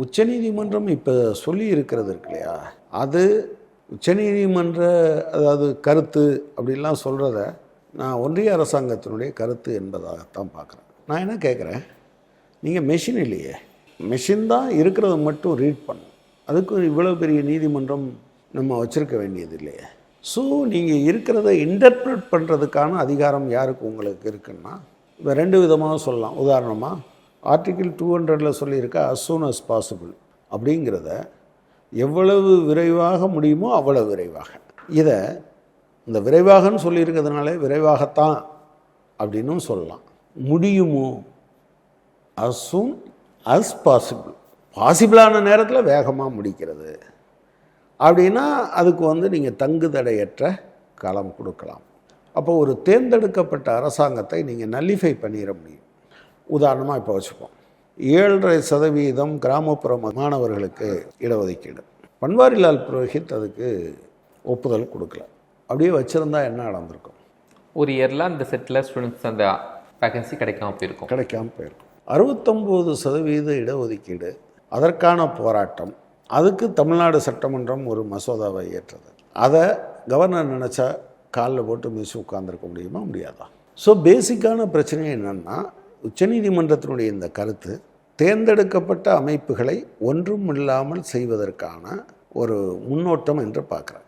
உச்சநீதிமன்றம் இப்போ சொல்லி இருக்கிறது இருக்கு இல்லையா, அது உச்சநீதிமன்ற அதாவது கருத்து அப்படிலாம் சொல்கிறத நான் ஒன்றிய அரசாங்கத்தினுடைய கருத்து என்பதாகத்தான் பார்க்குறேன். நான் என்ன கேட்குறேன், நீங்கள் மெஷின் இல்லையே, மெஷின் தான் இருக்கிறத மட்டும் ரீட் பண்ணும். அதுக்கு இவ்வளோ பெரிய நீதிமன்றம் நம்ம வச்சுருக்க வேண்டியது இல்லையே. ஸோ நீங்கள் இருக்கிறத இன்டர்ப்ரெட் பண்ணுறதுக்கான அதிகாரம் யாருக்கு உங்களுக்கு இருக்குன்னா, இப்போ ரெண்டு விதமாக சொல்லலாம். உதாரணமாக ஆர்டிக்கிள் 200 சொல்லியிருக்க as soon as possible அப்படிங்கிறத எவ்வளவு விரைவாக முடியுமோ அவ்வளவு விரைவாக, இதை இந்த விரைவாகன்னு சொல்லியிருக்கிறதுனால விரைவாகத்தான் அப்படின்னும் சொல்லலாம். முடியுமோ as soon as possible, பாசிபிளான நேரத்தில் வேகமாக முடிக்கிறது அப்படின்னா அதுக்கு நீங்கள் தங்குதடையற்ற காலம் கொடுக்கலாம். அப்போ ஒரு தேர்ந்தெடுக்கப்பட்ட அரசாங்கத்தை நீங்கள் நல்லிஃபை பண்ணிட முடியும். உதாரணமாக இப்போ வச்சுப்போம், 7.5% கிராமப்புற மாணவர்களுக்கு இடஒதுக்கீடு. பன்வாரிலால் புரோஹித் அதுக்கு ஒப்புதல் கொடுக்கல. அப்படியே வச்சுருந்தா என்ன நடந்திருக்கும்? ஒரு இயரில் அந்த செட்டில் ஸ்டூடெண்ட்ஸ் அந்த வேகன்சி கிடைக்காம போயிருக்கும். 69% இடஒதுக்கீடு, அதற்கான போராட்டம், அதுக்கு தமிழ்நாடு சட்டமன்றம் ஒரு மசோதாவை ஏற்றது. அதை கவர்னர் நினச்சா காலில் போட்டு மிஸ் உட்கார்ந்துருக்க முடியுமா? முடியாதா? ஸோ பேசிக்கான பிரச்சனை என்னென்னா, உச்சநீதிமன்றத்தினுடைய இந்த கருத்து தேர்ந்தெடுக்கப்பட்ட அமைப்புகளை ஒன்றும் இல்லாமல் செய்வதற்கான ஒரு முன்னோட்டம் என்று பார்க்குறேன்.